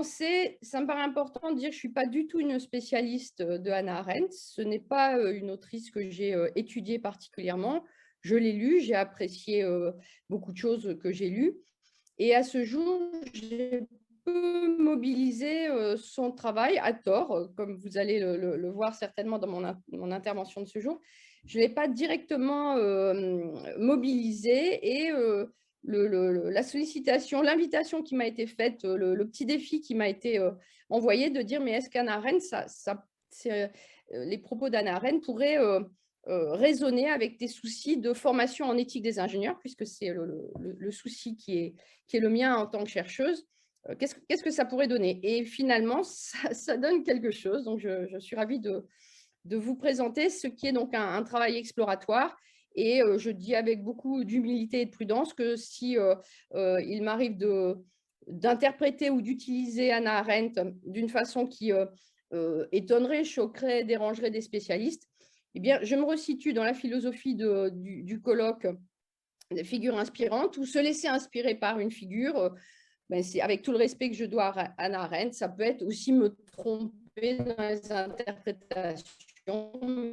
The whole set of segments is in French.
commencer, ça me paraît important de dire que je ne suis pas du tout une spécialiste de Hannah Arendt. Ce n'est pas une autrice que j'ai étudiée particulièrement. Je l'ai lue, j'ai apprécié beaucoup de choses que j'ai lues. Et à ce jour, j'ai peu mobilisé son travail à tort, comme vous allez le voir certainement dans mon intervention de ce jour. Je ne l'ai pas directement mobilisé et la sollicitation, l'invitation qui m'a été faite, le petit défi qui m'a été envoyé de dire mais est-ce qu'Hannah Arendt, les propos d'Hannah Arendt pourraient résonner avec des soucis de formation en éthique des ingénieurs, puisque c'est le souci qui est le mien en tant que chercheuse. Qu'est-ce que ça pourrait donner? Et finalement, ça donne quelque chose. Donc, je suis ravie de vous présenter ce qui est donc un travail exploratoire. Et je dis avec beaucoup d'humilité et de prudence que si il m'arrive d'interpréter ou d'utiliser Hannah Arendt d'une façon qui étonnerait, choquerait, dérangerait des spécialistes, eh bien, je me resitue dans la philosophie du colloque des figures inspirantes, ou se laisser inspirer par une figure, c'est avec tout le respect que je dois à Hannah Arendt, ça peut être aussi me tromper dans les interprétations,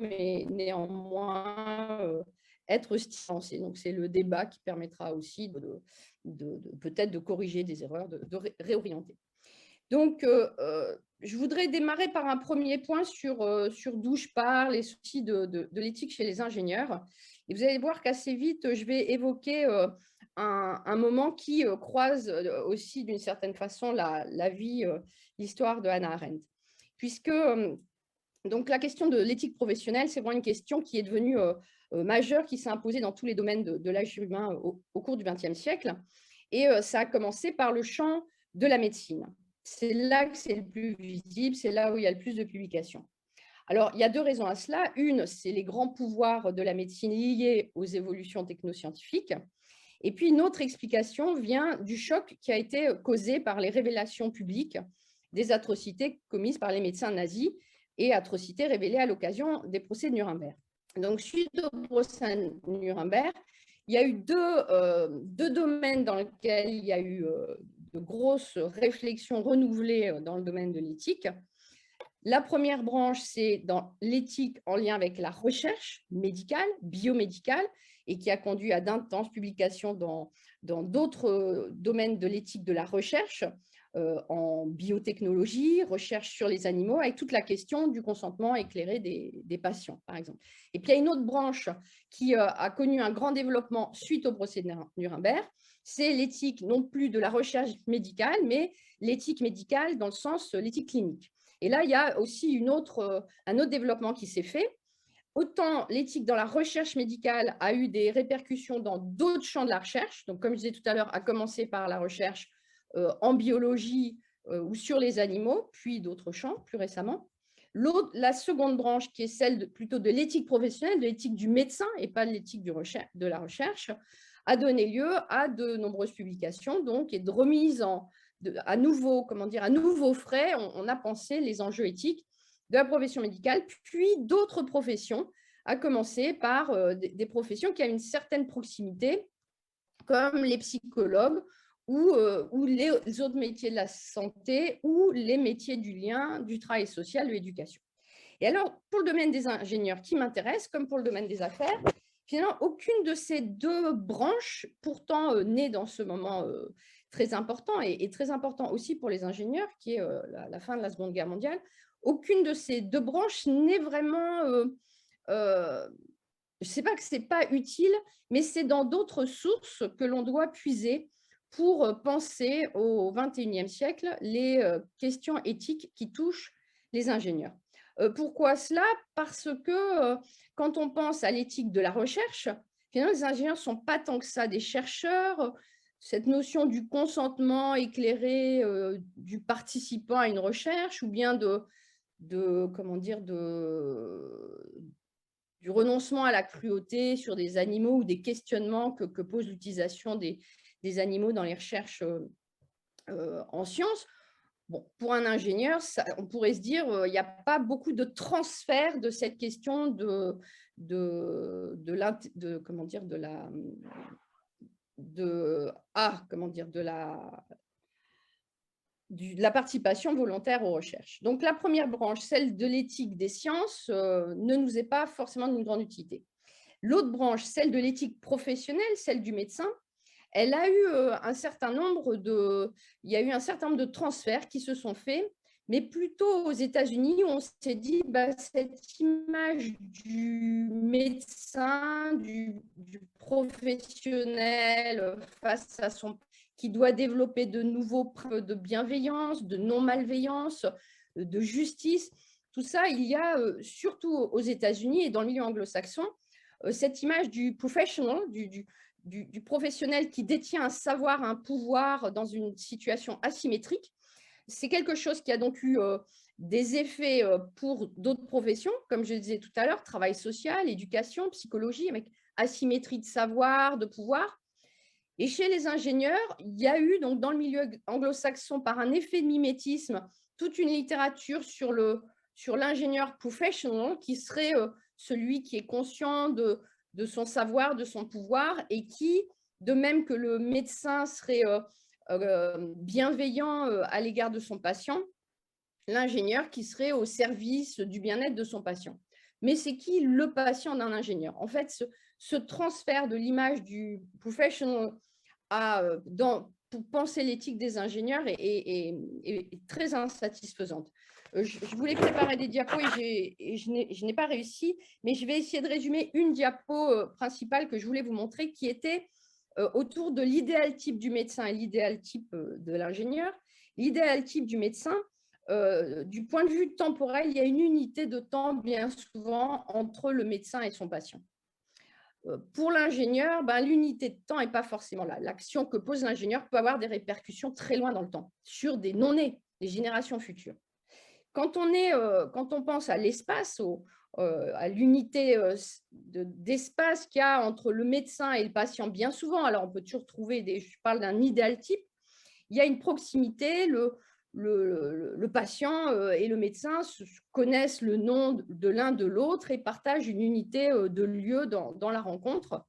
mais néanmoins être stimulant. Donc, c'est le débat qui permettra aussi peut-être de corriger des erreurs, de réorienter. Donc, je voudrais démarrer par un premier point sur d'où je parle, les soucis de l'éthique chez les ingénieurs. Et vous allez voir qu'assez vite, je vais évoquer un moment qui croise aussi d'une certaine façon la vie, l'histoire de Hannah Arendt. Puisque donc, la question de l'éthique professionnelle, c'est vraiment une question qui est devenue majeure, qui s'est imposée dans tous les domaines de l'âge humain au cours du XXe siècle. Et ça a commencé par le champ de la médecine. C'est là que c'est le plus visible, c'est là où il y a le plus de publications. Alors, il y a deux raisons à cela. Une, c'est les grands pouvoirs de la médecine liés aux évolutions technoscientifiques. Et puis, une autre explication vient du choc qui a été causé par les révélations publiques des atrocités commises par les médecins nazis et atrocités révélées à l'occasion des procès de Nuremberg. Donc, suite au procès de Nuremberg, il y a eu deux domaines dans lesquels il y a eu de grosses réflexions renouvelées dans le domaine de l'éthique. La première branche, c'est dans l'éthique en lien avec la recherche médicale, biomédicale, et qui a conduit à d'intenses publications dans d'autres domaines de l'éthique de la recherche, en biotechnologie, recherche sur les animaux, avec toute la question du consentement éclairé des patients, par exemple. Et puis, il y a une autre branche qui a connu un grand développement suite au procès de Nuremberg, c'est l'éthique non plus de la recherche médicale, mais l'éthique médicale dans le sens l'éthique clinique. Et là, il y a aussi un autre développement qui s'est fait. Autant l'éthique dans la recherche médicale a eu des répercussions dans d'autres champs de la recherche, donc comme je disais tout à l'heure, à commencer par la recherche en biologie ou sur les animaux, puis d'autres champs plus récemment. La seconde branche, qui est celle plutôt de l'éthique professionnelle, de l'éthique du médecin et pas de l'éthique de la recherche, a donné lieu à de nombreuses publications donc, et de remise à nouveau frais, on a pensé les enjeux éthiques de la profession médicale, puis d'autres professions, à commencer par des professions qui ont une certaine proximité, comme les psychologues ou les autres métiers de la santé ou les métiers du lien, du travail social, de l'éducation. Et alors, pour le domaine des ingénieurs qui m'intéresse, comme pour le domaine des affaires, finalement, aucune de ces deux branches, pourtant nées dans ce moment très important et très important aussi pour les ingénieurs, qui est la fin de la Seconde Guerre mondiale, aucune de ces deux branches n'est vraiment, je ne sais pas que ce n'est pas utile, mais c'est dans d'autres sources que l'on doit puiser pour penser au XXIe siècle les questions éthiques qui touchent les ingénieurs. Pourquoi cela? Parce que quand on pense à l'éthique de la recherche, finalement, les ingénieurs ne sont pas tant que ça des chercheurs. Cette notion du consentement éclairé du participant à une recherche ou bien du renoncement à la cruauté sur des animaux ou des questionnements que pose l'utilisation des animaux dans les recherches en sciences. Bon, pour un ingénieur, on pourrait se dire il n'y a pas beaucoup de transfert de cette question de la participation volontaire aux recherches. Donc, la première branche, celle de l'éthique des sciences, ne nous est pas forcément d'une grande utilité. L'autre branche, celle de l'éthique professionnelle, celle du médecin, elle a eu un certain nombre il y a eu un certain nombre de transferts qui se sont faits, mais plutôt aux États-Unis, où on s'est dit, cette image du médecin, du professionnel face à qui doit développer de nouveaux preuves de bienveillance, de non-malveillance, de justice, tout ça, il y a surtout aux États-Unis et dans le milieu anglo-saxon, cette image du professional, du professionnel qui détient un savoir, un pouvoir dans une situation asymétrique. C'est quelque chose qui a donc eu des effets pour d'autres professions, comme je le disais tout à l'heure, travail social, éducation, psychologie, avec asymétrie de savoir, de pouvoir. Et chez les ingénieurs, il y a eu donc dans le milieu anglo-saxon, par un effet de mimétisme, toute une littérature sur l'ingénieur professional qui serait celui qui est conscient de son savoir, de son pouvoir et qui, de même que le médecin serait bienveillant à l'égard de son patient, l'ingénieur qui serait au service du bien-être de son patient. Mais c'est qui le patient d'un ingénieur? En fait, ce transfert de l'image du professional pour penser l'éthique des ingénieurs est très insatisfaisante. Je voulais préparer des diapos et je n'ai pas réussi, mais je vais essayer de résumer une diapo principale que je voulais vous montrer, qui était autour de l'idéal type du médecin et l'idéal type de l'ingénieur. L'idéal type du médecin, du point de vue temporel, il y a une unité de temps bien souvent entre le médecin et son patient. Pour l'ingénieur, l'unité de temps n'est pas forcément là. L'action que pose l'ingénieur peut avoir des répercussions très loin dans le temps, sur des non-nés, des générations futures. Quand on pense à l'espace, à l'unité d'espace qu'il y a entre le médecin et le patient, bien souvent, alors on peut toujours trouver, je parle d'un idéal type, il y a une proximité, le patient et le médecin connaissent le nom de l'un de l'autre et partagent une unité de lieu dans la rencontre.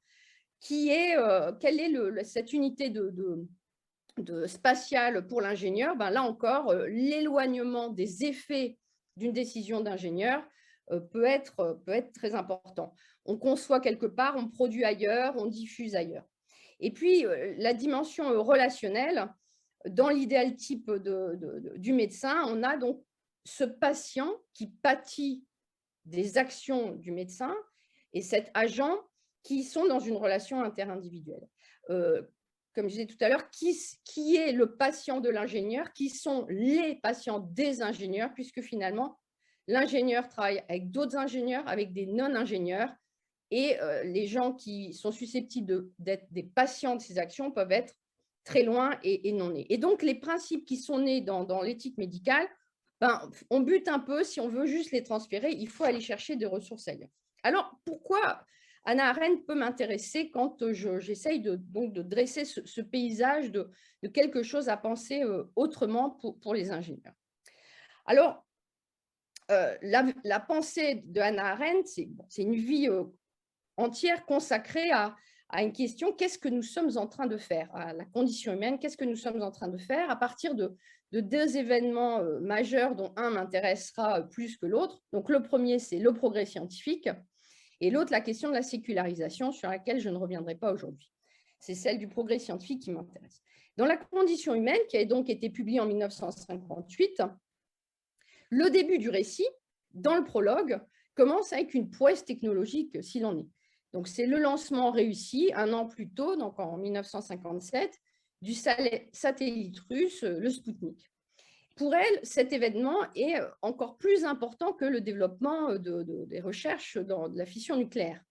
Quelle est cette unité de spatiale pour l'ingénieur? Là encore, l'éloignement des effets d'une décision d'ingénieur peut être très important. On conçoit quelque part, on produit ailleurs, on diffuse ailleurs. Et puis, la dimension relationnelle, dans l'idéal type du médecin, on a donc ce patient qui pâtit des actions du médecin et cet agent qui sont dans une relation interindividuelle. Comme je disais tout à l'heure, qui est le patient de l'ingénieur, qui sont les patients des ingénieurs, puisque finalement, l'ingénieur travaille avec d'autres ingénieurs, avec des non-ingénieurs, et les gens qui sont susceptibles d'être des patients de ces actions peuvent être très loin et non nés. Et donc, les principes qui sont nés dans l'éthique médicale, on bute un peu. Si on veut juste les transférer, il faut aller chercher des ressources ailleurs. Alors, pourquoi Hannah Arendt peut m'intéresser quand j'essaye de dresser ce paysage de quelque chose à penser autrement pour les ingénieurs? Alors, la pensée de Hannah Arendt, c'est une vie entière consacrée à une question: qu'est-ce que nous sommes en train de faire à la condition humaine? Qu'est-ce que nous sommes en train de faire à partir de deux événements majeurs, dont un m'intéressera plus que l'autre? Donc, le premier, c'est le progrès scientifique, et l'autre, la question de la sécularisation, sur laquelle je ne reviendrai pas aujourd'hui. C'est celle du progrès scientifique qui m'intéresse. Dans la condition humaine, qui a donc été publiée en 1958, le début du récit, dans le prologue, commence avec une prouesse technologique, s'il en est. Donc, c'est le lancement réussi, un an plus tôt, donc en 1957, du satellite russe, le Spoutnik. Pour elle, cet événement est encore plus important que le développement des recherches dans la fission nucléaire.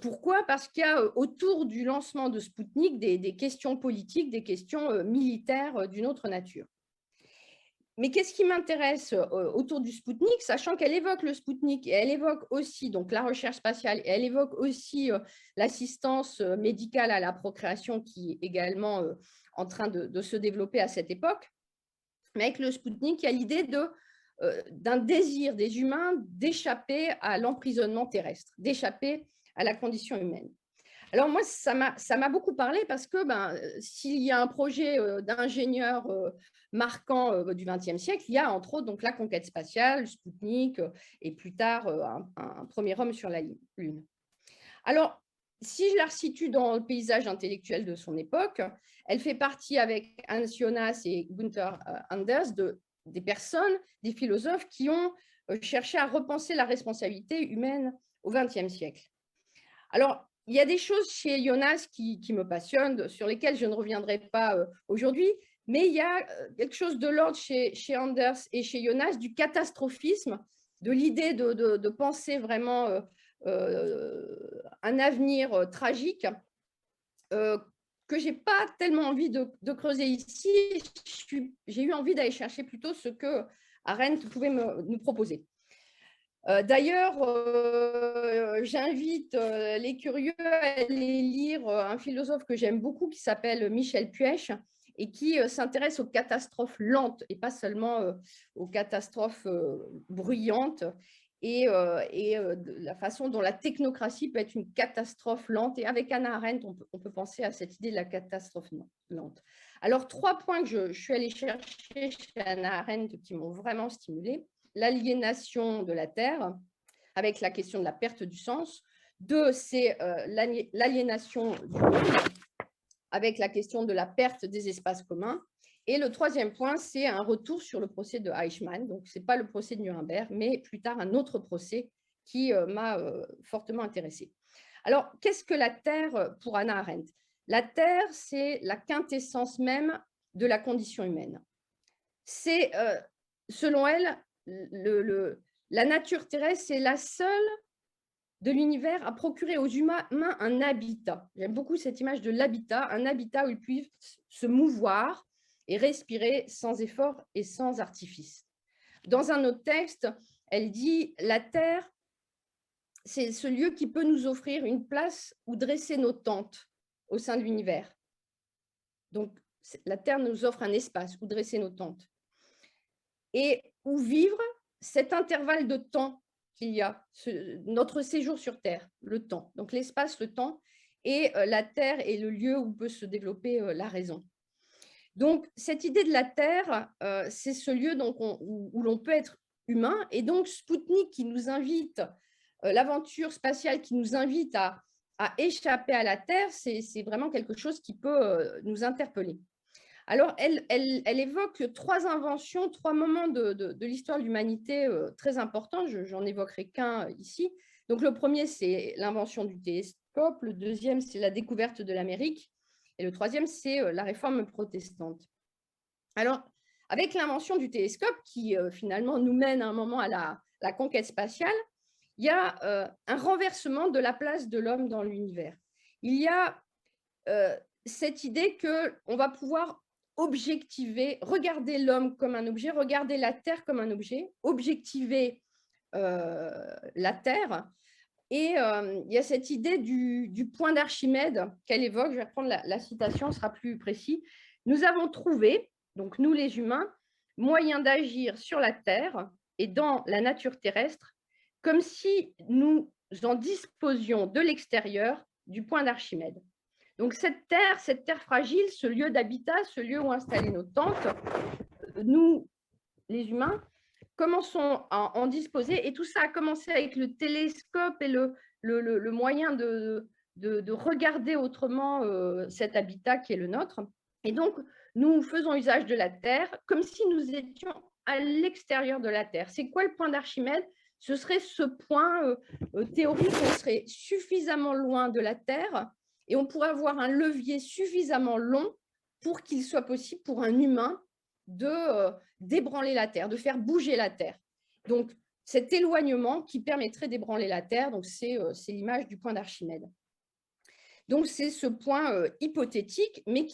Pourquoi? Parce qu'il y a autour du lancement de Spoutnik des questions politiques, des questions militaires d'une autre nature. Mais qu'est-ce qui m'intéresse autour du Spoutnik, sachant qu'elle évoque le Spoutnik et elle évoque aussi donc, la recherche spatiale, et elle évoque aussi l'assistance médicale à la procréation qui est également en train de se développer à cette époque. Mais avec le Spoutnik, il y a l'idée d'un désir des humains d'échapper à l'emprisonnement terrestre, d'échapper à la condition humaine. Alors moi, ça m'a beaucoup parlé parce que s'il y a un projet d'ingénieur marquant du XXe siècle, il y a entre autres donc, la conquête spatiale, Spoutnik, et plus tard un premier homme sur la Lune. Alors, si je la resitue dans le paysage intellectuel de son époque, elle fait partie avec Hans Jonas et Gunther Anders des personnes, des philosophes qui ont cherché à repenser la responsabilité humaine au XXe siècle. Alors, il y a des choses chez Jonas qui me passionnent, sur lesquelles je ne reviendrai pas aujourd'hui, mais il y a quelque chose de l'ordre chez Anders et chez Jonas du catastrophisme, de l'idée de penser vraiment un avenir tragique que je n'ai pas tellement envie de creuser ici. J'ai eu envie d'aller chercher plutôt ce que Arendt pouvait nous proposer. D'ailleurs, j'invite les curieux à aller lire un philosophe que j'aime beaucoup qui s'appelle Michel Puech et qui s'intéresse aux catastrophes lentes et pas seulement aux catastrophes bruyantes et de la façon dont la technocratie peut être une catastrophe lente. Et avec Hannah Arendt, on peut penser à cette idée de la catastrophe lente. Alors, 3 points que je suis allée chercher chez Hannah Arendt qui m'ont vraiment stimulée. L'aliénation de la Terre, avec la question de la perte du sens. 2, c'est l'aliénation du monde, avec la question de la perte des espaces communs. Et le 3e point, c'est un retour sur le procès de Eichmann. Donc, ce n'est pas le procès de Nuremberg, mais plus tard un autre procès qui m'a fortement intéressée. Alors, qu'est-ce que la Terre pour Hannah Arendt? La Terre, c'est la quintessence même de la condition humaine. C'est, selon elle, la nature terrestre, c'est la seule de l'univers à procurer aux humains un habitat. J'aime beaucoup cette image de l'habitat, un habitat où ils puissent se mouvoir et respirer sans effort et sans artifice. Dans un autre texte, elle dit « La Terre, c'est ce lieu qui peut nous offrir une place où dresser nos tentes au sein de l'univers. » Donc, la Terre nous offre un espace où dresser nos tentes. Et où vivre cet intervalle de temps qu'il y a, notre séjour sur Terre, le temps. Donc l'espace, le temps, et la Terre est le lieu où peut se développer la raison. Donc cette idée de la Terre, c'est ce lieu donc, où l'on peut être humain, et donc Spoutnik qui nous invite, l'aventure spatiale qui nous invite à échapper à la Terre, c'est vraiment quelque chose qui peut nous interpeller. Alors, elle évoque 3 inventions, 3 moments de l'histoire de l'humanité très importants. J'en évoquerai qu'un ici. Donc, le premier, c'est l'invention du télescope. Le deuxième, c'est la découverte de l'Amérique. Et le troisième, c'est la réforme protestante. Alors, avec l'invention du télescope, qui finalement nous mène à un moment à la conquête spatiale, il y a un renversement de la place de l'homme dans l'univers. Il y a cette idée qu'on va pouvoir objectiver, regarder l'homme comme un objet, regarder la Terre comme un objet, objectiver la Terre. Et il y a cette idée du point d'Archimède qu'elle évoque. Je vais reprendre la citation, ce sera plus précis. Nous avons trouvé, donc nous les humains, moyen d'agir sur la Terre et dans la nature terrestre, comme si nous en disposions de l'extérieur du point d'Archimède. Donc cette terre fragile, ce lieu d'habitat, ce lieu où installer nos tentes, nous, les humains, commençons à en disposer. Et tout ça a commencé avec le télescope et le moyen de regarder autrement cet habitat qui est le nôtre. Et donc, nous faisons usage de la Terre comme si nous étions à l'extérieur de la Terre. C'est quoi le point d'Archimède? Ce serait ce point théorique, on serait suffisamment loin de la Terre et on pourrait avoir un levier suffisamment long pour qu'il soit possible pour un humain de d'ébranler la Terre, de faire bouger la Terre. Donc, cet éloignement qui permettrait d'ébranler la Terre, donc c'est l'image du point d'Archimède. Donc, c'est ce point hypothétique, mais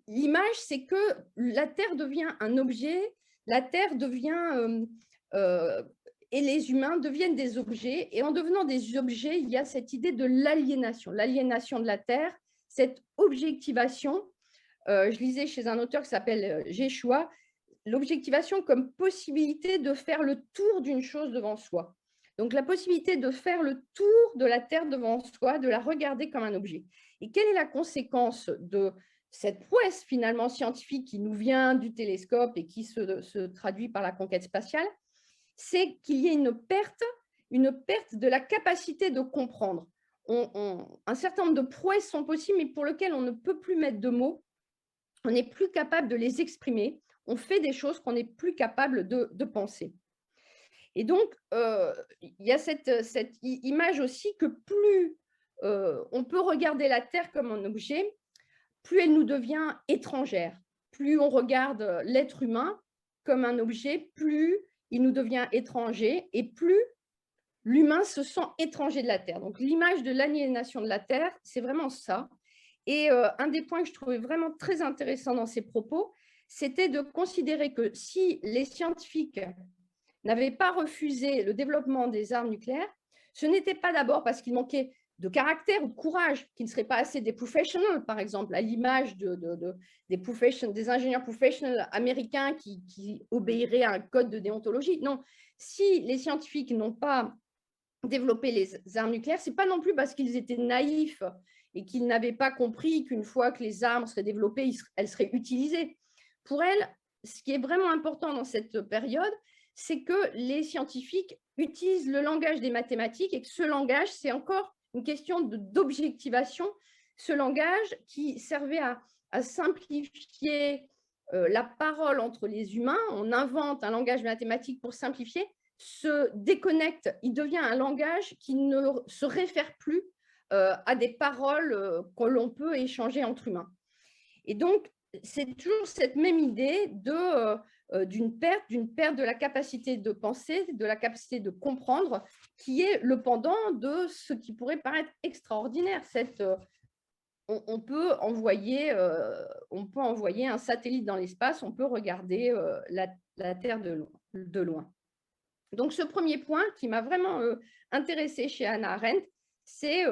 l'image, c'est que la Terre devient un objet, la Terre devient, et les humains deviennent des objets, et en devenant des objets, il y a cette idée de l'aliénation de la Terre, cette objectivation. Je lisais chez un auteur qui s'appelle Jéchoua, l'objectivation comme possibilité de faire le tour d'une chose devant soi. Donc, la possibilité de faire le tour de la Terre devant soi, de la regarder comme un objet. Et quelle est la conséquence de cette prouesse finalement scientifique qui nous vient du télescope et qui se traduit par la conquête spatiale? C'est qu'il y ait une perte de la capacité de comprendre. Un certain nombre de prouesses sont possibles, mais pour lesquelles on ne peut plus mettre de mots, on n'est plus capable de les exprimer, on fait des choses qu'on n'est plus capable de penser. Et donc, il y a cette image aussi que plus on peut regarder la Terre comme un objet, plus elle nous devient étrangère. Plus on regarde l'être humain comme un objet, plus il nous devient étranger et plus l'humain se sent étranger de la Terre. Donc, l'image de l'aliénation de la Terre, c'est vraiment ça. Et un des points que je trouvais vraiment très intéressant dans ces propos, c'était de considérer que si les scientifiques n'avaient pas refusé le développement des armes nucléaires, ce n'était pas d'abord parce qu'il manquait de caractère ou de courage, qu'ils ne seraient pas assez des professionnels, par exemple, à l'image des ingénieurs professionnels américains qui obéiraient à un code de déontologie. Non, si les scientifiques n'ont pas développé les armes nucléaires, ce n'est pas non plus parce qu'ils étaient naïfs et qu'ils n'avaient pas compris qu'une fois que les armes seraient développées, elles seraient utilisées. Pour elles, ce qui est vraiment important dans cette période, c'est que les scientifiques utilisent le langage des mathématiques et que ce langage, c'est encore une question d'objectivation. Ce langage qui servait à simplifier la parole entre les humains, on invente un langage mathématique pour simplifier, se déconnecte, il devient un langage qui ne se réfère plus à des paroles que l'on peut échanger entre humains. Et donc, c'est toujours cette même idée d'une perte de la capacité de penser, de la capacité de comprendre, qui est le pendant de ce qui pourrait paraître extraordinaire. On peut envoyer un satellite dans l'espace, on peut regarder la Terre de loin. Donc, ce premier point qui m'a vraiment intéressée chez Hannah Arendt, c'est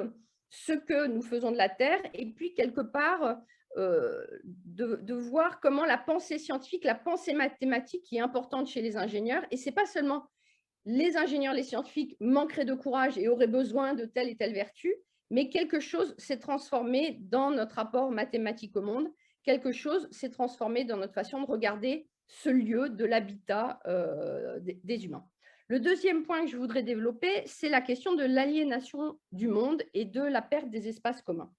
ce que nous faisons de la Terre et puis quelque part de voir comment la pensée scientifique, la pensée mathématique qui est importante chez les ingénieurs, et ce n'est pas seulement les ingénieurs, les scientifiques manqueraient de courage et auraient besoin de telle et telle vertu, mais quelque chose s'est transformé dans notre rapport mathématique au monde, quelque chose s'est transformé dans notre façon de regarder ce lieu de l'habitat des humains. Le deuxième point que je voudrais développer, c'est la question de l'aliénation du monde et de la perte des espaces communs.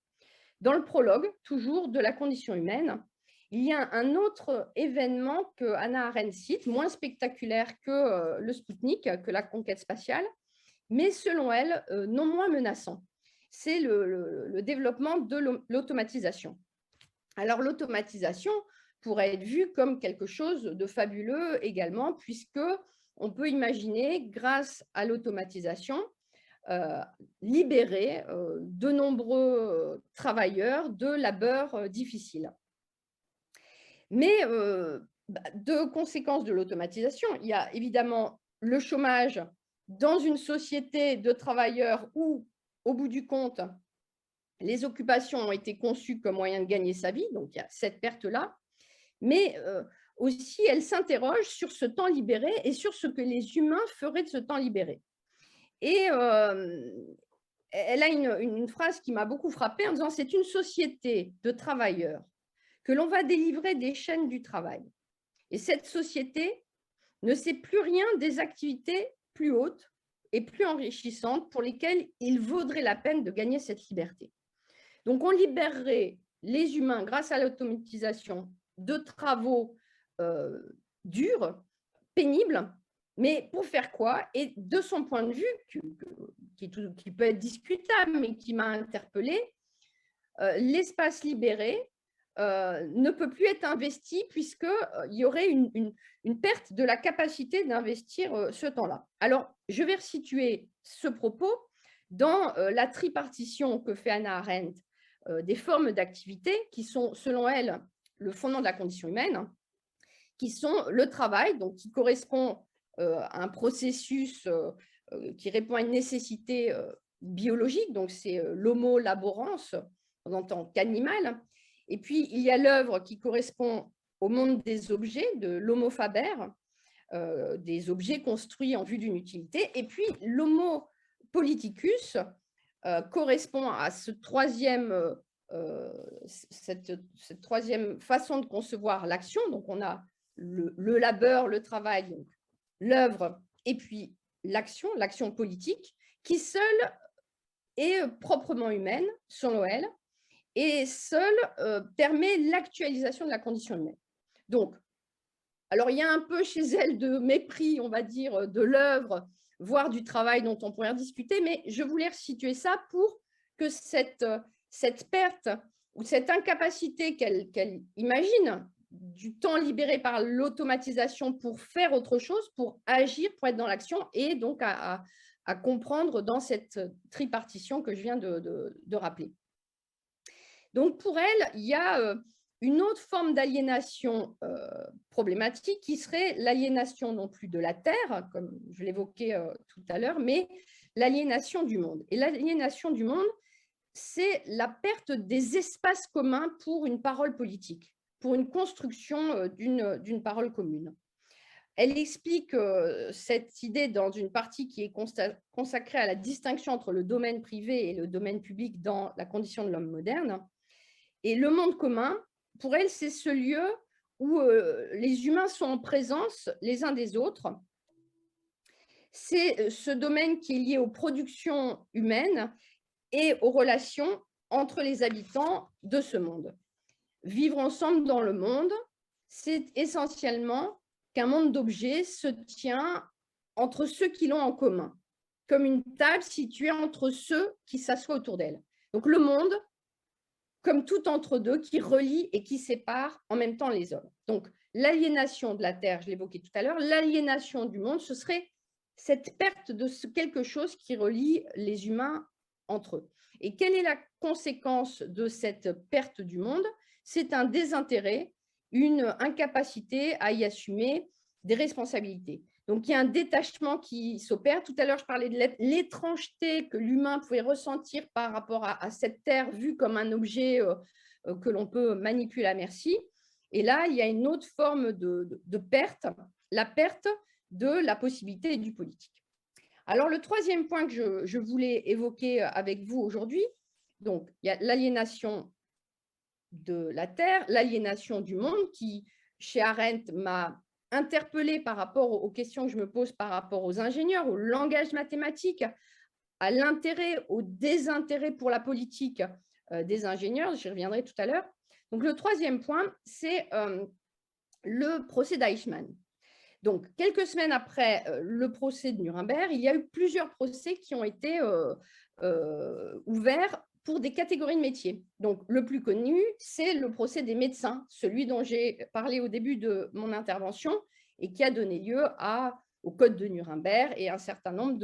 Dans le prologue, toujours de la condition humaine, il y a un autre événement que Hannah Arendt cite, moins spectaculaire que le Spoutnik, que la conquête spatiale, mais selon elle, non moins menaçant. C'est le développement de l'automatisation. Alors, l'automatisation pourrait être vue comme quelque chose de fabuleux également, puisque on peut imaginer, grâce à l'automatisation, libérer de nombreux travailleurs de labeurs difficiles. Mais de conséquences de l'automatisation, il y a évidemment le chômage dans une société de travailleurs où, au bout du compte, les occupations ont été conçues comme moyen de gagner sa vie, donc il y a cette perte-là, mais aussi elle s'interroge sur ce temps libéré et sur ce que les humains feraient de ce temps libéré. Et elle a une phrase qui m'a beaucoup frappée en disant « c'est une société de travailleurs que l'on va délivrer des chaînes du travail. Et cette société ne sait plus rien des activités plus hautes et plus enrichissantes pour lesquelles il vaudrait la peine de gagner cette liberté. » Donc, on libérerait les humains, grâce à l'automatisation, de travaux durs, pénibles, mais pour faire quoi? Et de son point de vue, qui peut être discutable, mais qui m'a interpellée, l'espace libéré ne peut plus être investi puisqu'il y aurait une perte de la capacité d'investir ce temps-là. Alors, je vais resituer ce propos dans la tripartition que fait Hannah Arendt des formes d'activité qui sont, selon elle, le fondement de la condition humaine, qui sont le travail, donc qui correspond à un processus qui répond à une nécessité biologique, donc c'est l'homo laborans en tant qu'animal. Et puis, il y a l'œuvre qui correspond au monde des objets, de l'homo faber, des objets construits en vue d'une utilité. Et puis, l'homo politicus correspond à cette troisième façon de concevoir l'action. Donc, on a le labeur, le travail, l'œuvre, et puis l'action politique, qui seule est proprement humaine, selon elle, et seule permet l'actualisation de la condition humaine. Donc, alors il y a un peu chez elle de mépris, on va dire, de l'œuvre, voire du travail dont on pourrait discuter, mais je voulais resituer ça pour que cette perte ou cette incapacité qu'elle imagine du temps libéré par l'automatisation pour faire autre chose, pour agir, pour être dans l'action, et donc à comprendre dans cette tripartition que je viens de rappeler. Donc pour elle, il y a une autre forme d'aliénation problématique qui serait l'aliénation non plus de la Terre, comme je l'évoquais tout à l'heure, mais l'aliénation du monde. Et l'aliénation du monde, c'est la perte des espaces communs pour une parole politique, pour une construction d'une parole commune. Elle explique cette idée dans une partie qui est consacrée à la distinction entre le domaine privé et le domaine public dans la condition de l'homme moderne. Et le monde commun, pour elle, c'est ce lieu où les humains sont en présence les uns des autres. C'est ce domaine qui est lié aux productions humaines et aux relations entre les habitants de ce monde. Vivre ensemble dans le monde, c'est essentiellement qu'un monde d'objets se tient entre ceux qui l'ont en commun, comme une table située entre ceux qui s'assoient autour d'elle. Donc le monde, comme tout entre-deux, qui relie et qui sépare en même temps les hommes. Donc l'aliénation de la Terre, je l'évoquais tout à l'heure, l'aliénation du monde, ce serait cette perte de quelque chose qui relie les humains entre eux. Et quelle est la conséquence de cette perte du monde? C'est un désintérêt, une incapacité à y assumer des responsabilités. Donc, il y a un détachement qui s'opère. Tout à l'heure, je parlais de l'étrangeté que l'humain pouvait ressentir par rapport à cette Terre vue comme un objet que l'on peut manipuler à merci. Et là, il y a une autre forme de perte, la perte de la possibilité du politique. Alors, le troisième point que je voulais évoquer avec vous aujourd'hui, donc, il y a l'aliénation de la Terre, l'aliénation du monde, qui, chez Arendt, m'a interpellée par rapport aux questions que je me pose par rapport aux ingénieurs, au langage mathématique, à l'intérêt, au désintérêt pour la politique des ingénieurs. J'y reviendrai tout à l'heure. Donc, le troisième point, c'est le procès d'Eichmann. Donc, quelques semaines après le procès de Nuremberg, il y a eu plusieurs procès qui ont été ouverts pour des catégories de métiers. Donc, le plus connu, c'est le procès des médecins, celui dont j'ai parlé au début de mon intervention et qui a donné lieu au Code de Nuremberg et un certain nombre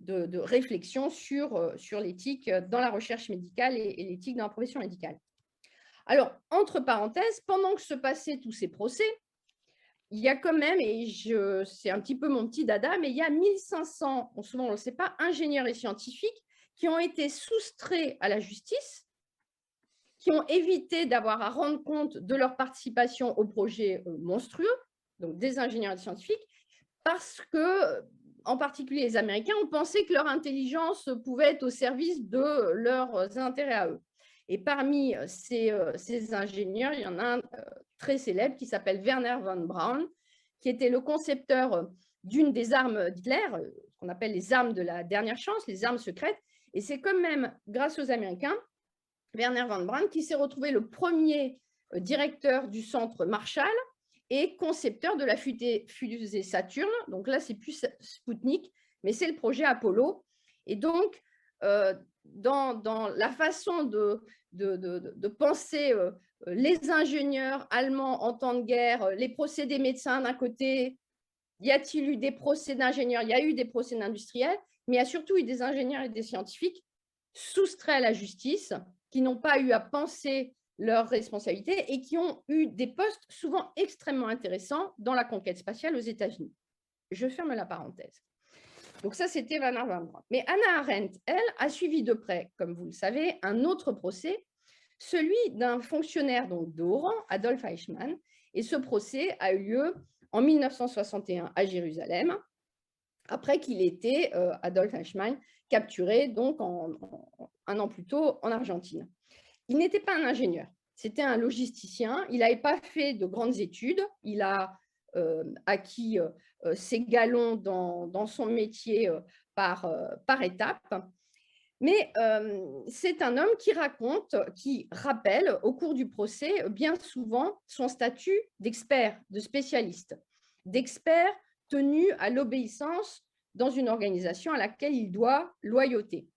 de réflexions sur l'éthique dans la recherche médicale et l'éthique dans la profession médicale. Alors, entre parenthèses, pendant que se passaient tous ces procès, il y a quand même, et c'est un petit peu mon petit dada, mais il y a 1500, souvent on ne le sait pas, ingénieurs et scientifiques qui ont été soustraits à la justice, qui ont évité d'avoir à rendre compte de leur participation au projet monstrueux, donc des ingénieurs et des scientifiques, parce que, en particulier les Américains, ont pensé que leur intelligence pouvait être au service de leurs intérêts à eux. Et parmi ces ingénieurs, il y en a un très célèbre qui s'appelle Werner von Braun, qui était le concepteur d'une des armes d'Hitler, ce qu'on appelle les armes de la dernière chance, les armes secrètes. Et c'est quand même grâce aux Américains, Werner von Braun, qui s'est retrouvé le premier directeur du centre Marshall et concepteur de la fusée Saturne. Donc là, c'est plus Sputnik, mais c'est le projet Apollo. Et donc, dans la façon de penser les ingénieurs allemands en temps de guerre, les procès des médecins d'un côté, y a-t-il eu des procès d'ingénieurs? Il y a eu des procès d'industriels, mais il y a surtout eu des ingénieurs et des scientifiques soustraits à la justice, qui n'ont pas eu à penser leurs responsabilités et qui ont eu des postes souvent extrêmement intéressants dans la conquête spatiale aux États-Unis. Je ferme la parenthèse. Donc ça, c'était Werner von Braun. Mais Hannah Arendt, elle, a suivi de près, comme vous le savez, un autre procès, celui d'un fonctionnaire donc, de haut rang, Adolf Eichmann. Et ce procès a eu lieu en 1961 à Jérusalem, après qu'il ait été, Adolf Eichmann, capturé donc un an plus tôt en Argentine. Il n'était pas un ingénieur, c'était un logisticien. Il n'avait pas fait de grandes études. Il a acquis ses galons dans son métier par étapes. Mais c'est un homme qui rappelle au cours du procès bien souvent son statut d'expert, de spécialiste, d'expert tenu à l'obéissance dans une organisation à laquelle il doit loyauté.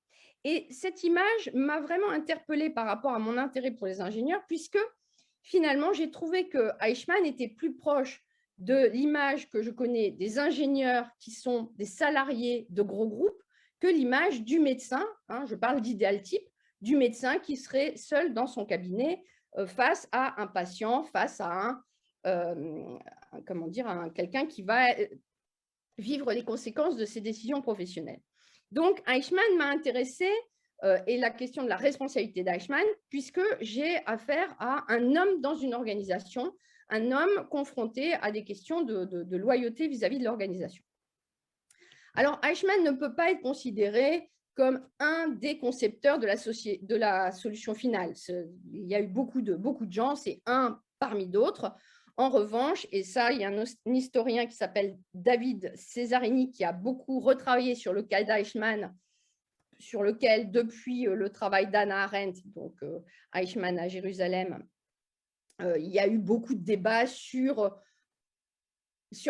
Et cette image m'a vraiment interpellée par rapport à mon intérêt pour les ingénieurs, puisque finalement, j'ai trouvé que Eichmann était plus proche de l'image que je connais des ingénieurs qui sont des salariés de gros groupes que l'image du médecin, hein, je parle d'idéal type, du médecin qui serait seul dans son cabinet face à un patient, face à quelqu'un qui va vivre les conséquences de ses décisions professionnelles. Donc, Eichmann m'a intéressée et la question de la responsabilité d'Eichmann, puisque j'ai affaire à un homme dans une organisation, un homme confronté à des questions de loyauté vis-à-vis de l'organisation. Alors, Eichmann ne peut pas être considéré comme un des concepteurs de la solution finale. Il y a eu beaucoup de gens, c'est un parmi d'autres. En revanche, et ça, il y a un historien qui s'appelle David Cesarini qui a beaucoup retravaillé sur le cas d'Eichmann, sur lequel, depuis le travail d'Hannah Arendt, donc Eichmann à Jérusalem, il y a eu beaucoup de débats sur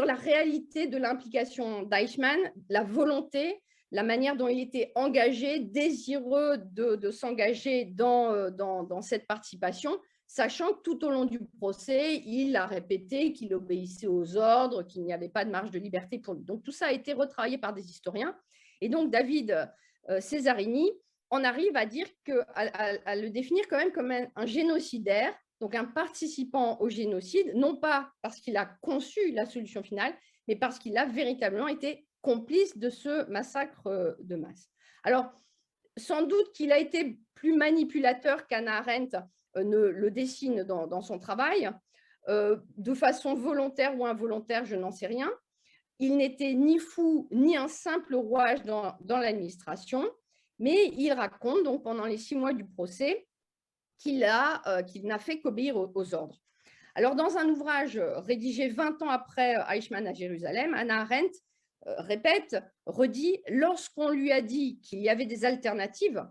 la réalité de l'implication d'Eichmann, la volonté, la manière dont il était engagé, désireux de s'engager dans cette participation, sachant que tout au long du procès, il a répété qu'il obéissait aux ordres, qu'il n'y avait pas de marge de liberté pour lui. Donc tout ça a été retravaillé par des historiens. Et donc David Cesarini en arrive à dire à le définir quand même comme un génocidaire, donc un participant au génocide, non pas parce qu'il a conçu la solution finale, mais parce qu'il a véritablement été complice de ce massacre de masse. Alors, sans doute qu'il a été plus manipulateur qu'Hannah Arendt ne le dessine dans son travail, de façon volontaire ou involontaire, je n'en sais rien. Il n'était ni fou, ni un simple rouage dans l'administration, mais il raconte donc pendant les 6 mois du procès qu'il n'a fait qu'obéir aux ordres. Alors, dans un ouvrage rédigé 20 ans après Eichmann à Jérusalem, Hannah Arendt redit, lorsqu'on lui a dit qu'il y avait des alternatives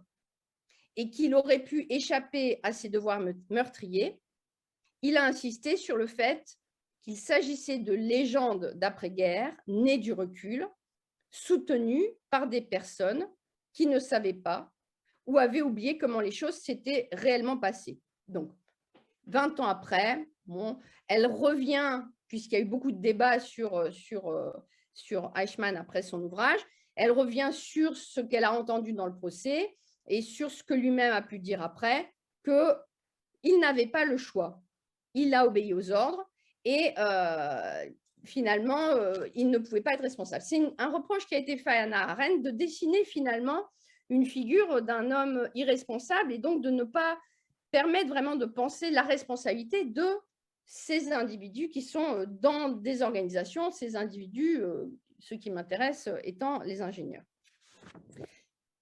et qu'il aurait pu échapper à ses devoirs meurtriers, il a insisté sur le fait qu'il s'agissait de légendes d'après-guerre nées du recul, soutenues par des personnes qui ne savaient pas ou avaient oublié comment les choses s'étaient réellement passées. Donc, 20 ans après, elle revient, puisqu'il y a eu beaucoup de débats sur Eichmann après son ouvrage, elle revient sur ce qu'elle a entendu dans le procès et sur ce que lui-même a pu dire après, qu'il n'avait pas le choix. Il a obéi aux ordres et finalement, il ne pouvait pas être responsable. C'est un reproche qui a été fait à Hannah Arendt de dessiner finalement une figure d'un homme irresponsable et donc de ne pas permettre vraiment de penser la responsabilité de ces individus qui sont dans des organisations, ces individus, ceux qui m'intéressent étant les ingénieurs.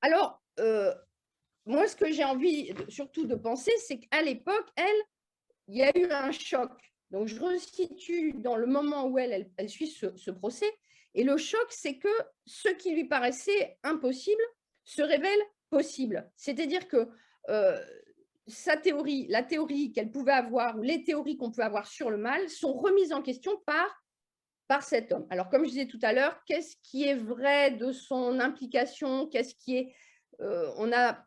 Alors, moi, ce que j'ai envie surtout de penser, c'est qu'à l'époque, il y a eu un choc. Donc, je resitue dans le moment où elle suit ce procès. Et le choc, c'est que ce qui lui paraissait impossible se révèle possible. C'est-à-dire que sa théorie, la théorie qu'elle pouvait avoir, ou les théories qu'on peut avoir sur le mal, sont remises en question par cet homme. Alors, comme je disais tout à l'heure, qu'est-ce qui est vrai de son implication? Qu'est-ce qui est... on a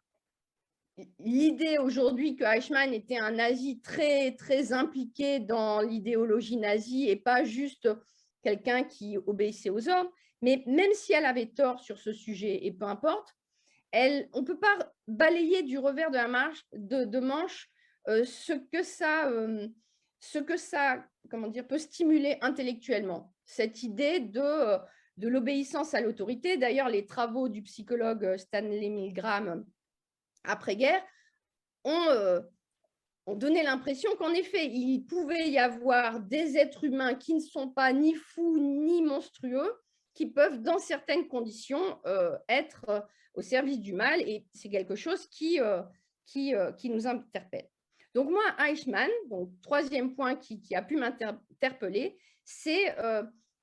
l'idée aujourd'hui que Eichmann était un nazi très, très impliqué dans l'idéologie nazie et pas juste quelqu'un qui obéissait aux ordres. Mais même si elle avait tort sur ce sujet, et peu importe, on ne peut pas balayer du revers de la manche ce que ça peut stimuler intellectuellement. Cette idée de l'obéissance à l'autorité. D'ailleurs, les travaux du psychologue Stanley Milgram après-guerre ont on donnait l'impression qu'en effet, il pouvait y avoir des êtres humains qui ne sont pas ni fous ni monstrueux, qui peuvent, dans certaines conditions, être au service du mal. Et c'est quelque chose qui nous interpelle. Donc moi, Eichmann, donc troisième point qui a pu m'interpeller, c'est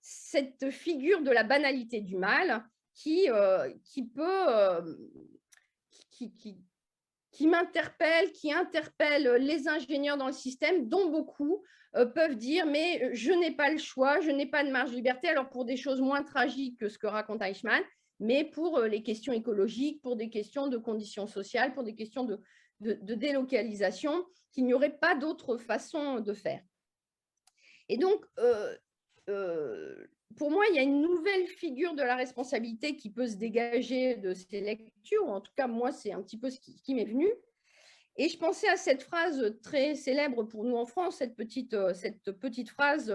cette figure de la banalité du mal qui m'interpelle, qui interpelle les ingénieurs dans le système, dont beaucoup peuvent dire mais je n'ai pas le choix, je n'ai pas de marge de liberté. Alors pour des choses moins tragiques que ce que raconte Eichmann, mais pour les questions écologiques, pour des questions de conditions sociales, pour des questions de délocalisation, qu'il n'y aurait pas d'autre façon de faire. Et donc, pour moi, il y a une nouvelle figure de la responsabilité qui peut se dégager de ces lectures. En tout cas, moi, c'est un petit peu ce qui m'est venu. Et je pensais à cette phrase très célèbre pour nous en France, cette petite phrase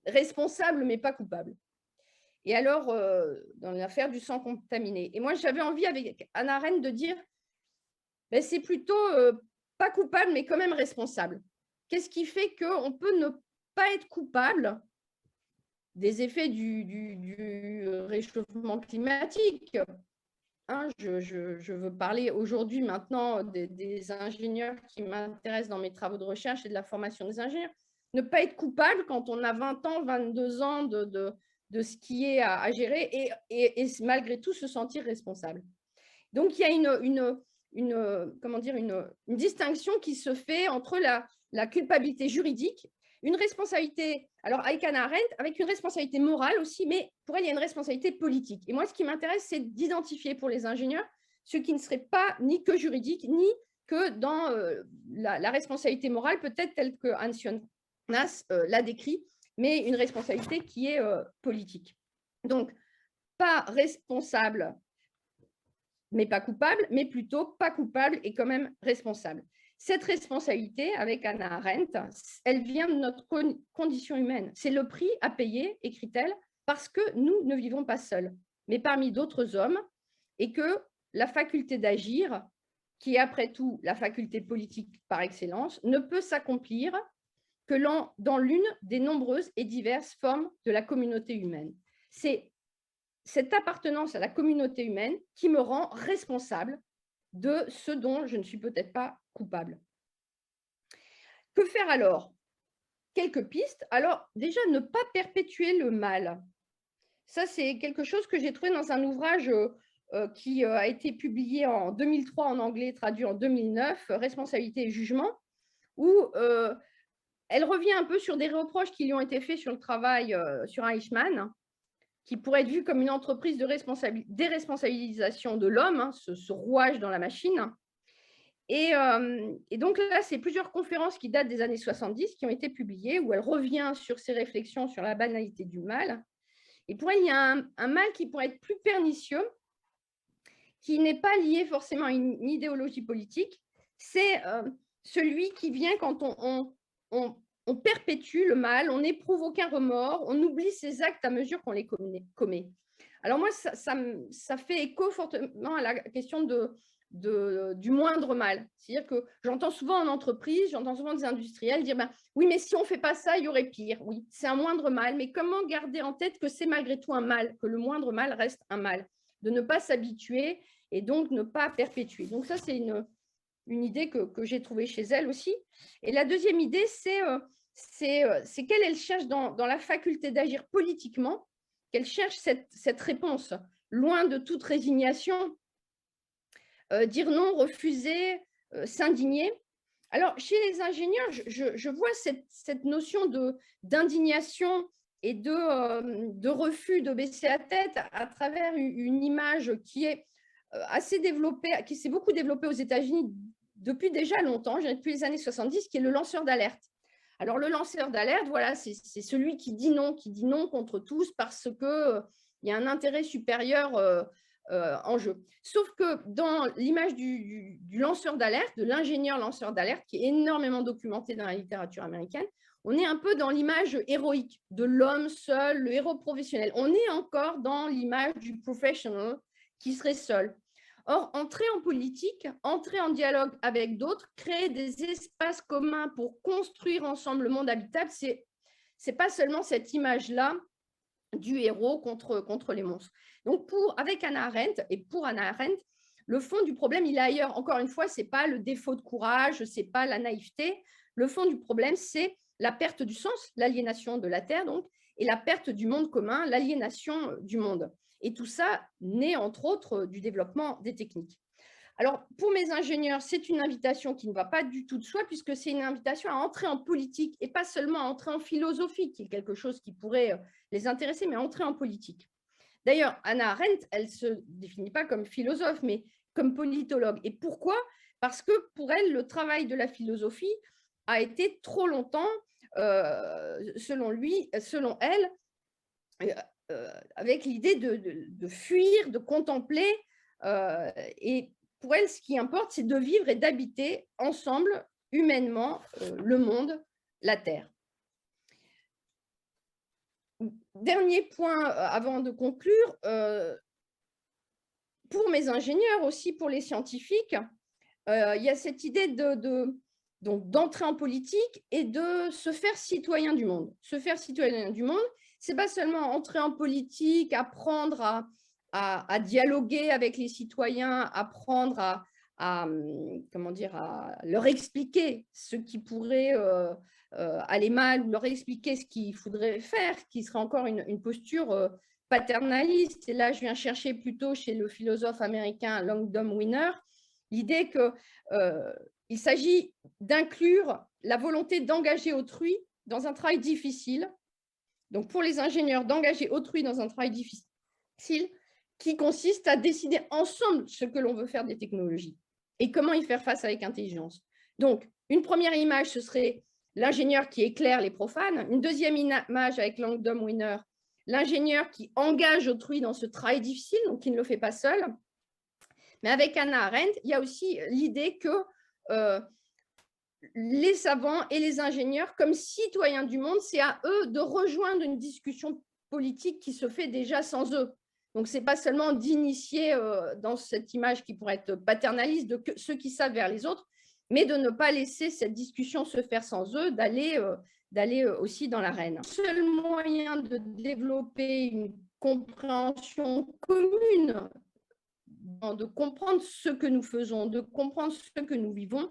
responsable mais pas coupable. Et alors, dans l'affaire du sang contaminé. Et moi, j'avais envie avec Hannah Arendt de dire, ben, c'est plutôt pas coupable mais quand même responsable. Qu'est-ce qui fait qu'on peut ne pas être coupable des effets du réchauffement climatique? Hein, je veux parler aujourd'hui maintenant des ingénieurs qui m'intéressent dans mes travaux de recherche et de la formation des ingénieurs. Ne pas être coupable quand on a 20 ans, 22 ans de ce qui est à gérer et malgré tout se sentir responsable. Donc, il y a une distinction qui se fait entre la culpabilité juridique, une responsabilité, alors avec Hannah Arendt, avec une responsabilité morale aussi, mais pour elle, il y a une responsabilité politique. Et moi, ce qui m'intéresse, c'est d'identifier pour les ingénieurs ce qui ne serait pas ni que juridique, ni que dans la responsabilité morale, peut-être telle que Hans Jonas l'a décrit, mais une responsabilité qui est politique. Donc, pas responsable mais pas coupable, mais plutôt pas coupable et quand même responsable. Cette responsabilité, avec Hannah Arendt, elle vient de notre condition humaine. C'est le prix à payer, écrit-elle, parce que nous ne vivons pas seuls, mais parmi d'autres hommes, et que la faculté d'agir, qui est après tout la faculté politique par excellence, ne peut s'accomplir que dans l'une des nombreuses et diverses formes de la communauté humaine. C'est cette appartenance à la communauté humaine qui me rend responsable de ce dont je ne suis peut-être pas coupable. Que faire alors? Quelques pistes. Alors, déjà, ne pas perpétuer le mal. Ça, c'est quelque chose que j'ai trouvé dans un ouvrage qui a été publié en 2003 en anglais, traduit en 2009, Responsabilité et jugement, où elle revient un peu sur des reproches qui lui ont été faits sur le travail sur Eichmann, qui pourrait être vu comme une entreprise de déresponsabilisation de l'homme, hein, ce rouage dans la machine. Et donc là, c'est plusieurs conférences qui datent des années 70 qui ont été publiées, où elle revient sur ses réflexions sur la banalité du mal. Et pour elle, il y a un mal qui pourrait être plus pernicieux, qui n'est pas lié forcément à une idéologie politique, c'est celui qui vient quand on perpétue le mal, on n'éprouve aucun remords, on oublie ses actes à mesure qu'on les commet. Alors moi, ça fait écho fortement à la question du moindre mal. C'est-à-dire que j'entends souvent en entreprise, j'entends souvent des industriels dire oui, mais si on ne fait pas ça, il y aurait pire. Oui, c'est un moindre mal, mais comment garder en tête que c'est malgré tout un mal, que le moindre mal reste un mal, de ne pas s'habituer et donc ne pas perpétuer. Donc ça, c'est une idée que j'ai trouvée chez elle aussi. Et la deuxième idée, c'est qu'elle elle cherche dans la faculté d'agir politiquement, qu'elle cherche cette réponse, loin de toute résignation, dire non, refuser, s'indigner. Alors, chez les ingénieurs, je vois cette notion d'indignation et de refus de baisser la tête à travers une image qui est assez développée, qui s'est beaucoup développée aux États-Unis depuis déjà longtemps, depuis les années 70, qui est le lanceur d'alerte. Alors, le lanceur d'alerte, voilà, c'est celui qui dit non contre tous parce qu'il y a un intérêt supérieur en jeu. Sauf que dans l'image du lanceur d'alerte, de l'ingénieur lanceur d'alerte, qui est énormément documenté dans la littérature américaine, on est un peu dans l'image héroïque de l'homme seul, le héros professionnel. On est encore dans l'image du professional qui serait seul. Or, entrer en politique, entrer en dialogue avec d'autres, créer des espaces communs pour construire ensemble le monde habitable, c'est pas seulement cette image-là du héros contre les monstres. Donc, avec Hannah Arendt, et pour Hannah Arendt, le fond du problème, il est ailleurs. Encore une fois, ce n'est pas le défaut de courage, ce n'est pas la naïveté. Le fond du problème, c'est la perte du sens, l'aliénation de la Terre, donc, et la perte du monde commun, l'aliénation du monde. Et tout ça naît, entre autres, du développement des techniques. Alors, pour mes ingénieurs, c'est une invitation qui ne va pas du tout de soi, puisque c'est une invitation à entrer en politique et pas seulement à entrer en philosophie, qui est quelque chose qui pourrait les intéresser, mais à entrer en politique. D'ailleurs, Hannah Arendt, elle ne se définit pas comme philosophe, mais comme politologue. Et pourquoi? Parce que pour elle, le travail de la philosophie a été trop longtemps, selon elle, avec l'idée de fuir, de contempler. Et pour elle, ce qui importe, c'est de vivre et d'habiter ensemble, humainement, le monde, la Terre. Dernier point avant de conclure, pour mes ingénieurs, aussi pour les scientifiques, il y a cette idée d'entrer en politique et de se faire citoyen du monde. Se faire citoyen du monde, ce n'est pas seulement entrer en politique, apprendre à dialoguer avec les citoyens, apprendre à leur expliquer ce qui pourrait aller mal, ou leur expliquer ce qu'il faudrait faire, qui serait encore une posture paternaliste. Et là, je viens chercher plutôt chez le philosophe américain Langdon Winner l'idée qu'il s'agit d'inclure la volonté d'engager autrui dans un travail difficile. Donc, pour les ingénieurs, d'engager autrui dans un travail difficile qui consiste à décider ensemble ce que l'on veut faire des technologies et comment y faire face avec intelligence. Donc, une première image, ce serait l'ingénieur qui éclaire les profanes. Une deuxième image avec Langdon Winner, l'ingénieur qui engage autrui dans ce travail difficile, donc qui ne le fait pas seul. Mais avec Hannah Arendt, il y a aussi l'idée que les savants et les ingénieurs, comme citoyens du monde, c'est à eux de rejoindre une discussion politique qui se fait déjà sans eux. Donc, ce n'est pas seulement d'initier dans cette image qui pourrait être paternaliste de ceux qui savent vers les autres, mais de ne pas laisser cette discussion se faire sans eux, d'aller aussi dans l'arène. Le seul moyen de développer une compréhension commune, de comprendre ce que nous faisons, de comprendre ce que nous vivons,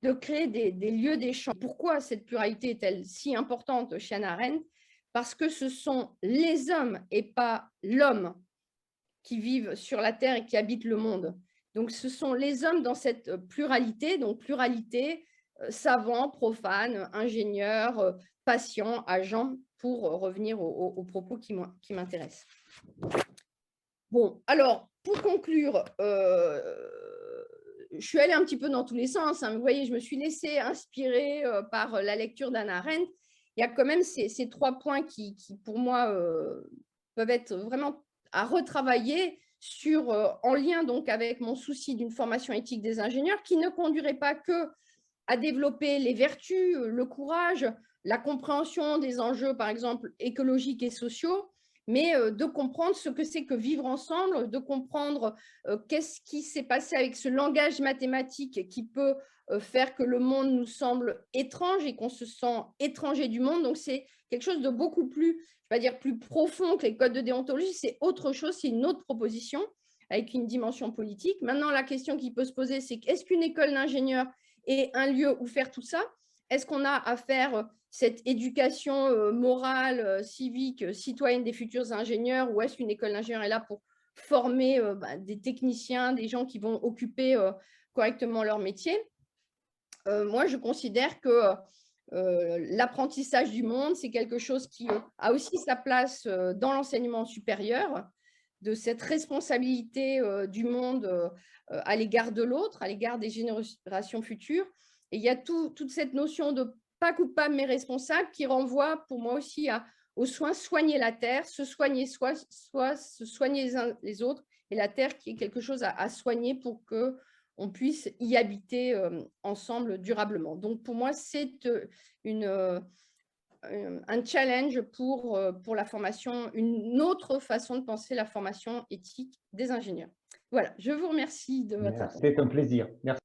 de créer des lieux d'échange. Pourquoi cette pluralité est-elle si importante chez Hannah Arendt? Parce que ce sont les hommes et pas l'homme qui vivent sur la Terre et qui habitent le monde. Donc, ce sont les hommes dans cette pluralité, donc pluralité, savants, profanes, ingénieurs, patients, agents, pour revenir aux propos qui m'intéressent. Bon, alors, pour conclure, je suis allée un petit peu dans tous les sens. Hein. Vous voyez, je me suis laissée inspirer par la lecture d'Hannah Arendt. Il y a quand même ces 3 points qui pour moi, peuvent être vraiment à retravailler en lien donc avec mon souci d'une formation éthique des ingénieurs qui ne conduirait pas que à développer les vertus, le courage, la compréhension des enjeux, par exemple, écologiques et sociaux, mais de comprendre ce que c'est que vivre ensemble, de comprendre qu'est-ce qui s'est passé avec ce langage mathématique qui peut faire que le monde nous semble étrange et qu'on se sent étranger du monde. Donc, c'est quelque chose de beaucoup plus, je vais dire, plus profond que les codes de déontologie. C'est autre chose, c'est une autre proposition avec une dimension politique. Maintenant, la question qui peut se poser, c'est est-ce qu'une école d'ingénieurs est un lieu où faire tout ça? Est-ce qu'on a à faire cette éducation morale, civique, citoyenne des futurs ingénieurs, ou est-ce qu'une école d'ingénieurs est là pour former des techniciens, des gens qui vont occuper correctement leur métier? Moi, je considère que l'apprentissage du monde, c'est quelque chose qui a aussi sa place dans l'enseignement supérieur, de cette responsabilité du monde à l'égard de l'autre, à l'égard des générations futures. Et il y a toute cette notion de pas coupable mais responsable qui renvoie pour moi aussi aux soins, soigner la terre, se soigner soi, se soigner les uns les autres, et la terre qui est quelque chose à soigner pour qu'on puisse y habiter ensemble durablement. Donc pour moi, c'est un challenge pour la formation, une autre façon de penser la formation éthique des ingénieurs. Voilà, je vous remercie de votre attention. C'était un plaisir. Merci.